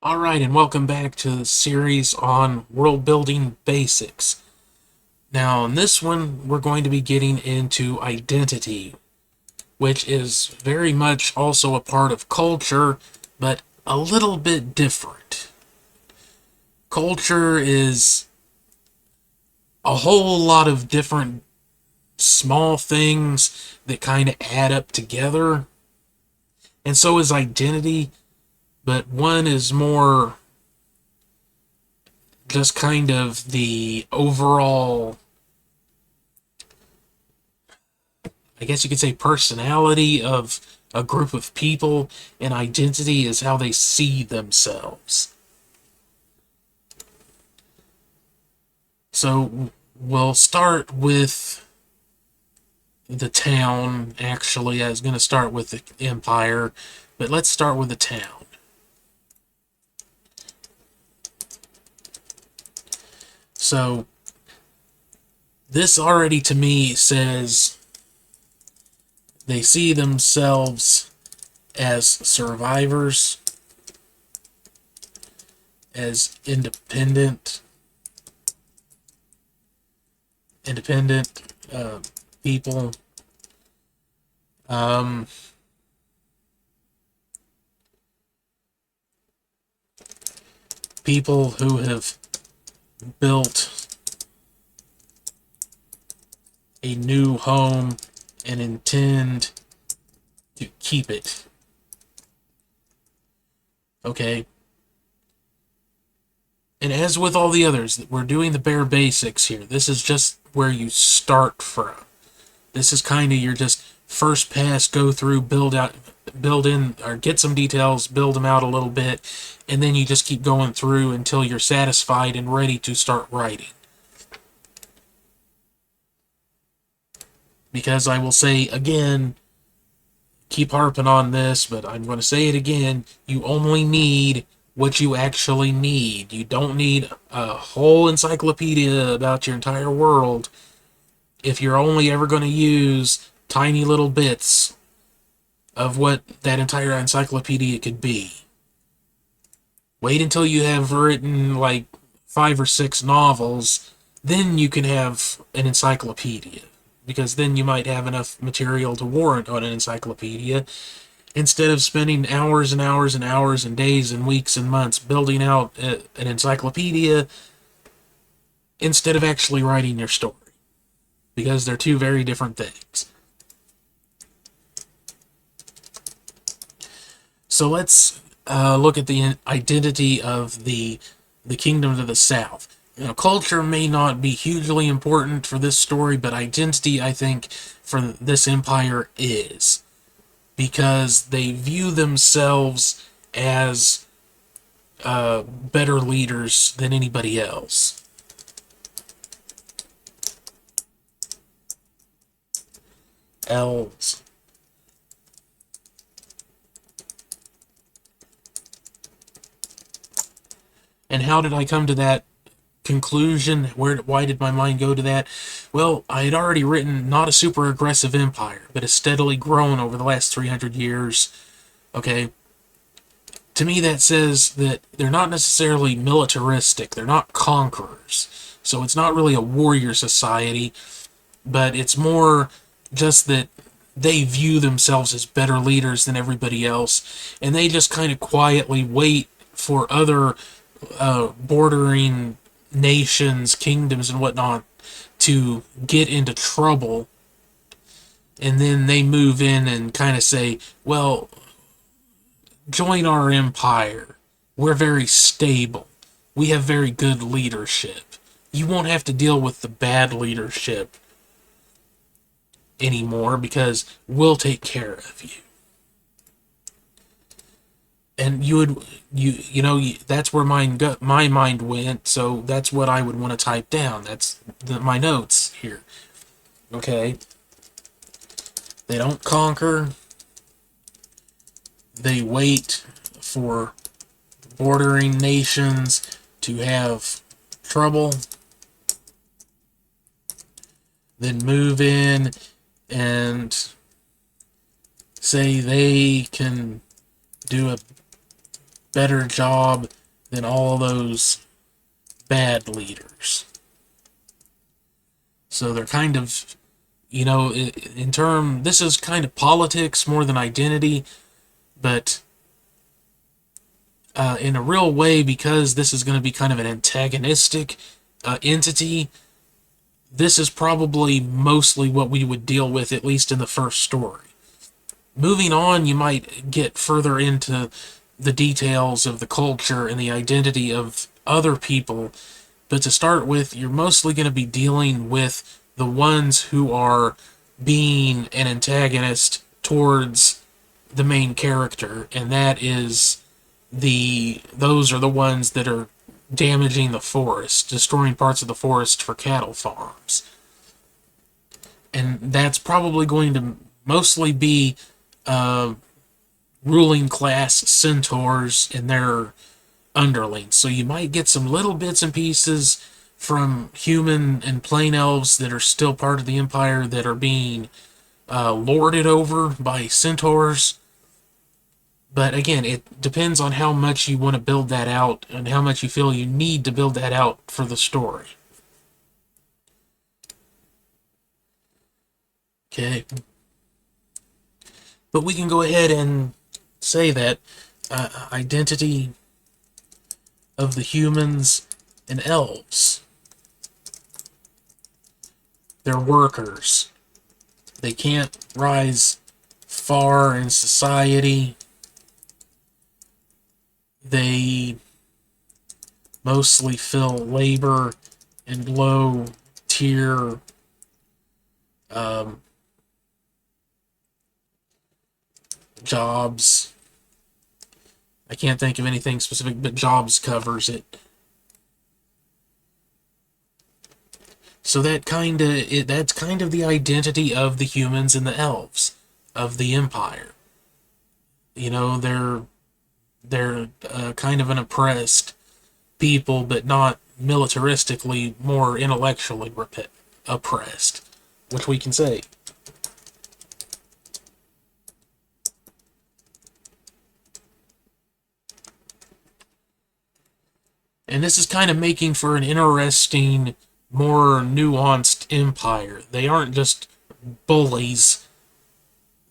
Alright, and welcome back to the series on world building basics. Now, in this one, we're going to be getting into identity, which is very much also a part of culture, but a little bit different. Culture is a whole lot of different small things that kind of add up together, and so is identity, but one is more just kind of the overall, I guess you could say, personality of a group of people, and identity is how they see themselves. So we'll start with the town. Actually, I was going to start with the empire, but let's start with the town. So this already to me says they see themselves as survivors, as independent people. Um, People who have built a new home and intend to keep it. Okay? And as with all the others, we're doing the bare basics here. This is just where you start from. This is kind of your just first pass, go through, build in, or get some details, build them out a little bit, and then you just keep going through until you're satisfied and ready to start writing. Because I will say again, keep harping on this, but I'm going to say it again, you only need what you actually need. You don't need a whole encyclopedia about your entire world if you're only ever going to use tiny little bits of what that entire encyclopedia could be. Wait until you have written like 5 or 6 novels, then you can have an encyclopedia. Because then you might have enough material to warrant on an encyclopedia, instead of spending hours and hours and hours and days and weeks and months building out an encyclopedia instead of actually writing your story. Because they're two very different things. So let's look at the identity of the kingdom to the south. You know, culture may not be hugely important for this story, but identity, I think, for this empire is, because they view themselves as better leaders than anybody else. Elves. And how did I come to that conclusion? Why did my mind go to that? Well, I had already written not a super aggressive empire, but has steadily grown over the last 300 years. Okay? To me, that says that they're not necessarily militaristic, they're not conquerors. So it's not really a warrior society, but it's more just that they view themselves as better leaders than everybody else, and they just kind of quietly wait for other bordering nations, kingdoms, and whatnot to get into trouble, and then they move in and kind of say, well, join our empire. We're very stable. We have very good leadership. You won't have to deal with the bad leadership anymore because we'll take care of you. And that's where my mind went, so that's what I would want to type down. That's my notes here. Okay? They don't conquer. They wait for bordering nations to have trouble, then move in and say they can do a better job than all those bad leaders. So they're kind of, this is kind of politics more than identity, but in a real way, because this is going to be kind of an antagonistic entity, this is probably mostly what we would deal with, at least in the first story. Moving on, you might get further into the details of the culture and the identity of other people, but to start with, you're mostly going to be dealing with the ones who are being an antagonist towards the main character, and that is those are the ones that are damaging the forest, destroying parts of the forest for cattle farms. And that's probably going to mostly be ruling class centaurs and their underlings. So you might get some little bits and pieces from human and plain elves that are still part of the Empire that are being lorded over by centaurs. But again, it depends on how much you want to build that out and how much you feel you need to build that out for the story. Okay. But we can go ahead and say that identity of the humans and elves. They're workers. They can't rise far in society. They mostly fill labor and low tier jobs. I can't think of anything specific, but jobs covers it. So that's kind of the identity of the humans and the elves of the Empire. They're kind of an oppressed people, but not militaristically, more intellectually oppressed, which we can say. And this is kind of making for an interesting, more nuanced empire. They aren't just bullies,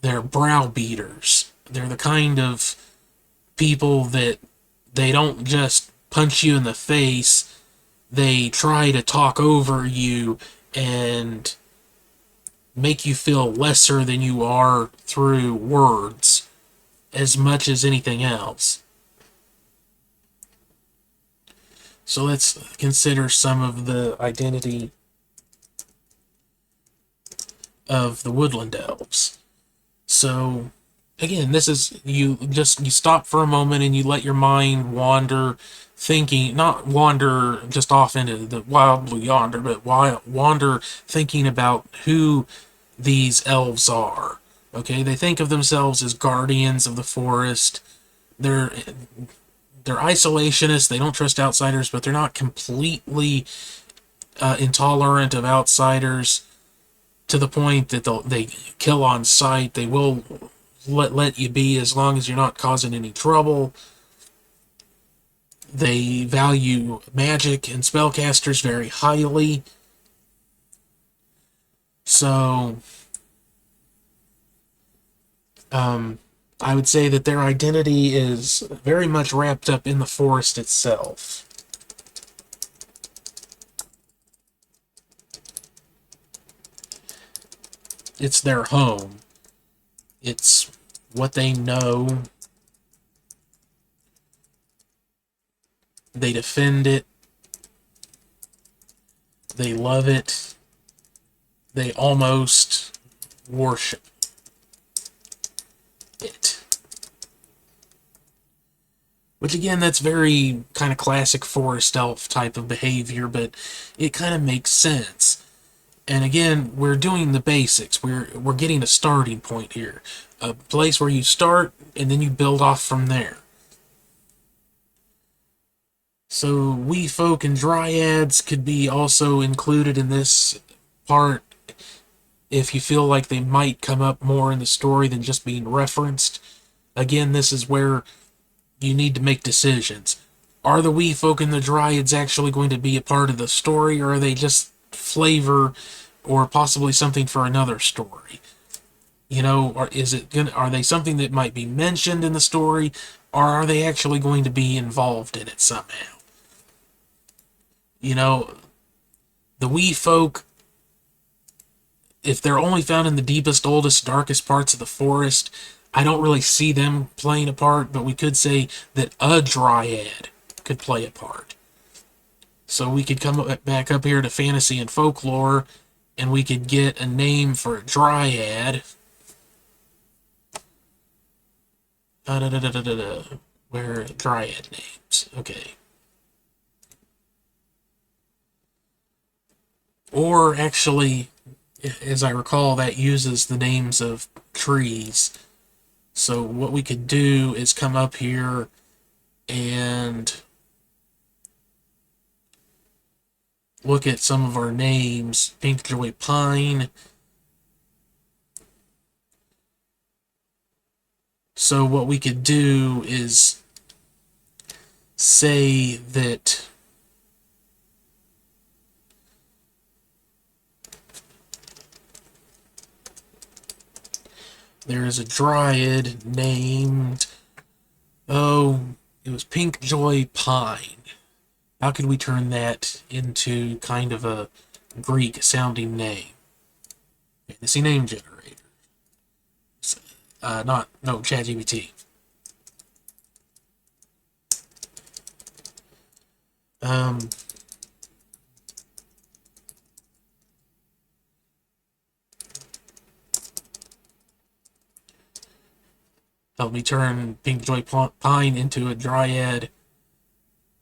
they're browbeaters. They're the kind of people that they don't just punch you in the face, they try to talk over you and make you feel lesser than you are through words as much as anything else. So let's consider some of the identity of the woodland elves. So again, this is you stop for a moment and you let your mind wander, thinking, not wander just off into the wild blue yonder, but wander thinking about who these elves are. Okay, they think of themselves as guardians of the forest. They're isolationists. They don't trust outsiders, but they're not completely intolerant of outsiders to the point that they kill on sight. They will let you be as long as you're not causing any trouble. They value magic and spellcasters very highly. So, I would say that their identity is very much wrapped up in the forest itself. It's their home. It's what they know. They defend it. They love it. They almost worship it. Which again, that's very kind of classic forest elf type of behavior, but it kind of makes sense. And again, we're doing the basics. We're getting a starting point here. A place where you start, and then you build off from there. So, wee folk and dryads could be also included in this part if you feel like they might come up more in the story than just being referenced. Again, this is where you need to make decisions. Are the wee folk and the dryads actually going to be a part of the story, or are they just flavor or possibly something for another story? You know, or are they something that might be mentioned in the story, or are they actually going to be involved in it somehow? You know, the wee folk, if they're only found in the deepest, oldest, darkest parts of the forest, I don't really see them playing a part, but we could say that a dryad could play a part. So we could come back up here to fantasy and folklore, and we could get a name for a dryad. Where are dryad names? Okay. Or actually, as I recall, that uses the names of trees. So what we could do is come up here and look at some of our names. Pinkjoy Pine. So what we could do is say that there is a dryad named, oh, it was Pinkjoy Pine. How could we turn that into kind of a Greek-sounding name? Fantasy name generator. ChatGPT. Help me turn Pinkjoy Pine into a dryad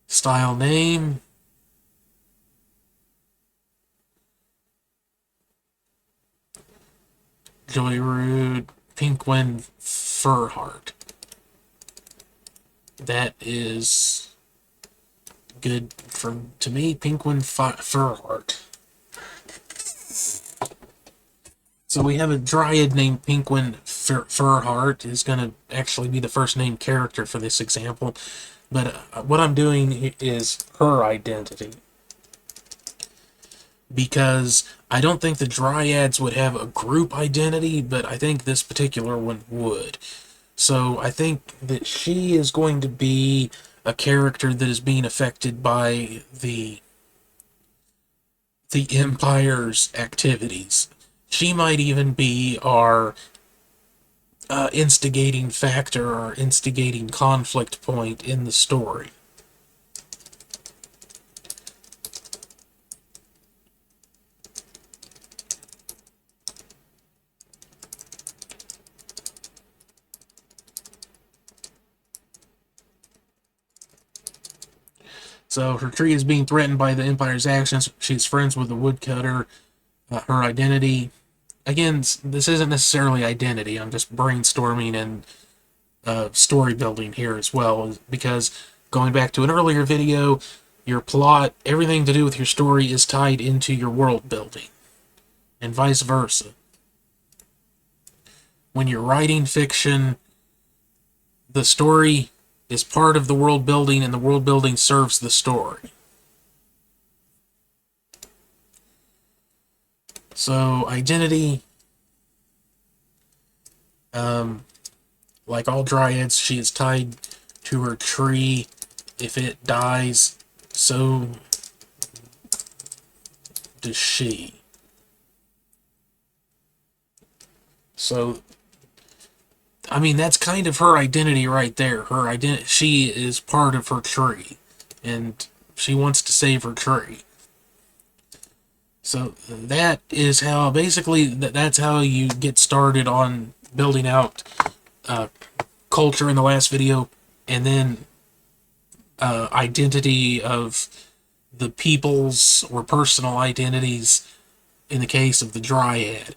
style name. Joyrude Pinkwind Furheart. That is good to me. Pinkwind Furheart. So we have a dryad named Pinkwind Furheart. Is going to actually be the first named character for this example. But what I'm doing is her identity. Because I don't think the dryads would have a group identity, but I think this particular one would. So I think that she is going to be a character that is being affected by the Empire's activities. She might even be our instigating factor or instigating conflict point in the story. So her tree is being threatened by the Empire's actions. She's friends with the woodcutter. Her identity, again, this isn't necessarily identity. I'm just brainstorming and story building here as well, because going back to an earlier video, your plot, everything to do with your story is tied into your world building, and vice versa. When you're writing fiction, the story is part of the world building, and the world building serves the story. So, identity, like all dryads, she is tied to her tree. If it dies, so does she. So, I mean, that's kind of her identity right there. Her identity, she is part of her tree, and she wants to save her tree. So that is how, basically, that's how you get started on building out culture in the last video, and then identity of the people's or personal identities in the case of the dryad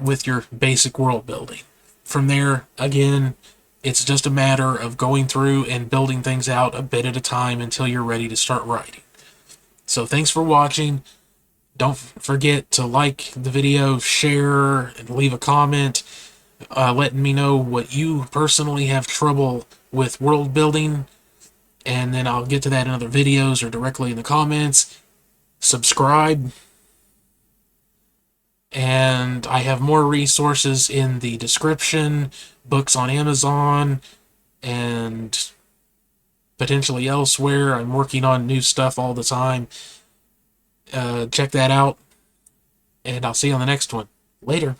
with your basic world building. From there, again, it's just a matter of going through and building things out a bit at a time until you're ready to start writing. So thanks for watching. Don't forget to like the video, share, and leave a comment letting me know what you personally have trouble with world building, and then I'll get to that in other videos or directly in the comments. Subscribe, and I have more resources in the description, books on Amazon, and potentially elsewhere. I'm working on new stuff all the time. Check that out, and I'll see you on the next one. Later.